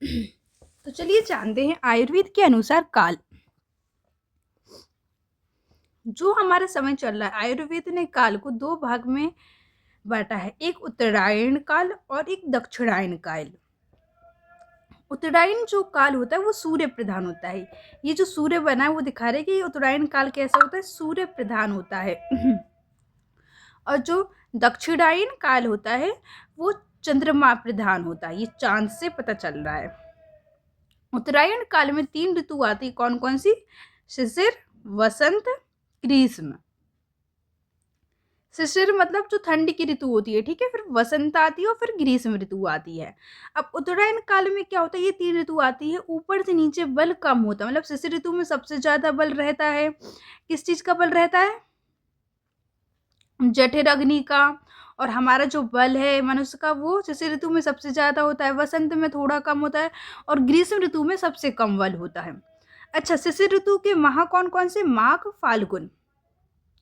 तो चलिए जानते हैं आयुर्वेद के अनुसार काल। जो हमारा समय चल रहा है, आयुर्वेद ने काल को दो भाग में बांटा है, एक उत्तरायण काल और एक दक्षिणायन काल। उत्तरायण जो काल होता है वो सूर्य प्रधान होता है। ये जो सूर्य बना है वो दिखा रहे हैं कि ये उत्तरायण काल कैसा होता है, सूर्य प्रधान होता है। और जो दक्षिणायन काल होता है वो चंद्रमा प्रधान होता है। ये चांद से पता चल रहा है। उत्तरायण काल में 3 ऋतु आती, कौन कौन सी? शिशिर, वसंत, ग्रीष्म। शिशिर मतलब जो ठंड की ऋतु होती है, ठीक है। फिर वसंत आती है और फिर ग्रीष्म ऋतु आती है। अब उत्तरायण काल में क्या होता है, ये 3 ऋतु आती है, ऊपर से नीचे बल कम होता है। मतलब शिशिर ऋतु में सबसे ज्यादा बल रहता है, किस चीज का बल रहता है? जठर अग्नि का। और हमारा जो बल है मनुष्य का वो शिशिर ऋतु में सबसे ज्यादा होता है, वसंत में थोड़ा कम होता है और ग्रीष्म ऋतु में सबसे कम बल होता है। अच्छा, शिशिर ऋतु के माह कौन कौन से? माघ, फाल्गुन,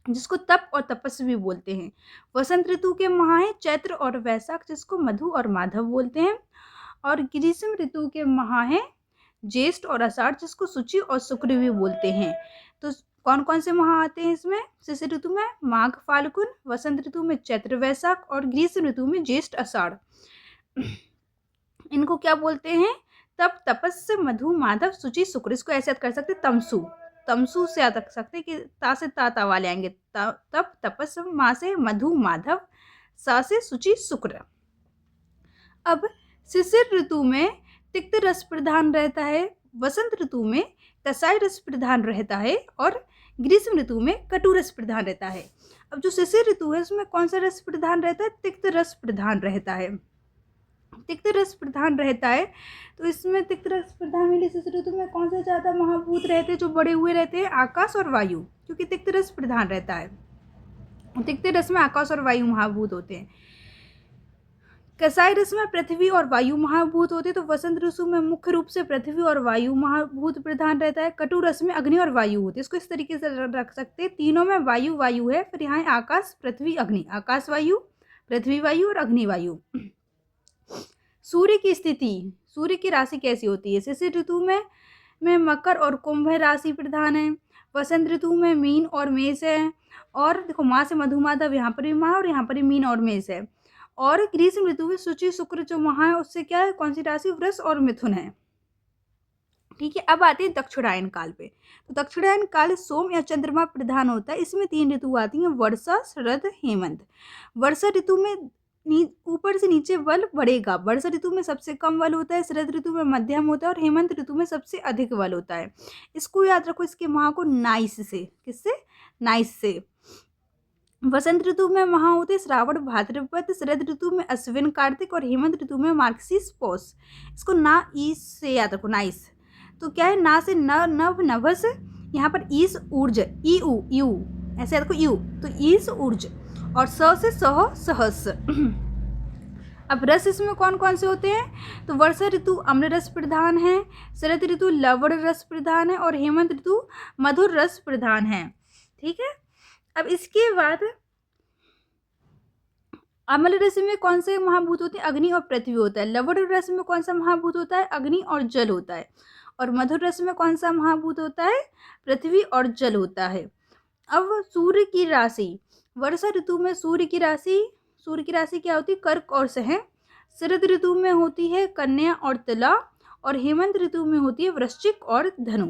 जिसको तप और तपस्वी बोलते हैं। वसंत ऋतु के माह हैं चैत्र और वैशाख, जिसको मधु और माधव बोलते हैं। और ग्रीष्म ऋतु के माह हैं ज्येष्ठ और आषाढ़, जिसको शुचि और शुक्र भी बोलते हैं। तो कौन कौन से माह आते हैं इसमें? शिशिर ऋतु में माघ फाल्गुन, वसंत ऋतु में चैत्र वैशाख और ग्रीष्म ऋतु में ज्येष्ठ आषाढ़। इनको क्या बोलते हैं? तप, तपस्य, मधु, माधव, शुचि, शुक्र। इसको ऐसे याद कर सकते, तमसु। तमसु से याद रख सकते कि ता से ता वाले आएंगे। तप, तपस्य, मा से मधु, माधव, सा से शुचि, शुक्र। अब शिशिर ऋतु में तिक्त रस प्रधान रहता है, वसंत ऋतु में कसाई रस प्रधान रहता है और ग्रीष्म ऋतु में कटु रस प्रधान रहता है। अब जो शिशिर ऋतु है उसमें कौन सा रस प्रधान रहता है? तिक्त रस प्रधान रहता है। तिक्त रस प्रधान रहता है, तो इसमें तिक्त रस प्रधान वाले शिशिर ऋतु में कौन से ज्यादा महाभूत रहते हैं जो बड़े हुए रहते हैं? आकाश और वायु, क्योंकि तिक्त रस प्रधान रहता है। तिक्त रस में आकाश और वायु महाभूत होते हैं। कसाई रस में पृथ्वी और वायु महाभूत होते हैं। तो वसंत ऋतु में मुख्य रूप से पृथ्वी और वायु महाभूत प्रधान रहता है। कटु रस में अग्नि और वायु होते हैं। इसको इस तरीके से रख सकते हैं, तीनों में वायु वायु है, फिर यहाँ आकाश, पृथ्वी, अग्नि। आकाश वायु, पृथ्वी वायु और अग्नि वायु। सूर्य की स्थिति, सूर्य की राशि कैसी होती है? शिशिर ऋतु में मकर और कुंभ राशि प्रधान है। वसंत ऋतु में मीन और मेष है। और देखो, माँ से मधु माधव, यहाँ पर भी माँ और यहाँ पर भी मीन और मेष है। और ग्रीष्म ऋतु में शुचि, शुक्र जो माह है उससे क्या है, कौन सी राशि? वृष और मिथुन है। ठीक है, अब आते हैं दक्षिणायन काल पे। तो दक्षिणायन काल सोम या चंद्रमा प्रधान होता है। इसमें 3 ऋतु आती हैं, वर्षा, शरद, हेमंत। वर्षा ऋतु में ऊपर से नीचे बल बढ़ेगा। वर्षा ऋतु में सबसे कम बल होता है, शरद ऋतु में मध्यम होता है और हेमंत ऋतु में सबसे अधिक बल होता है। इसको याद रखो, इसके माह को नाइस से, किससे? नाइस से। वसंत ऋतु में माह होते हैं श्रावण, भाद्रपद। शरद ऋतु में अश्विन, कार्तिक और हेमंत ऋतु में मार्गशीर्ष, पौष। इसको ना ईस से याद रखो, नाइस। तो क्या है, ना से न, नभ, नभस, यहाँ पर ईस, ऊर्ज, ई उ, यू, ऐसे याद रखो, यू। तो ईस, ऊर्ज। और स से सह, सहस। अब रस इसमें कौन कौन से होते हैं? तो वर्षा ऋतु अम्ल रस प्रधान है, शरद ऋतु लवण रस प्रधान है और हेमंत ऋतु मधुर रस प्रधान है। ठीक है, अब इसके बाद अम्ल रस में कौन से महाभूत होते हैं? अग्नि और पृथ्वी होता है। लवण रस में कौन सा महाभूत होता है? अग्नि और जल होता है। और मधुर रस में कौन सा महाभूत होता है? पृथ्वी और जल होता है। अब सूर्य की राशि, वर्षा ऋतु में सूर्य की राशि क्या होती है? कर्क और सिंह। शरद ऋतु में होती है कन्या और तुला और हेमंत ऋतु में होती है वृश्चिक और धनु।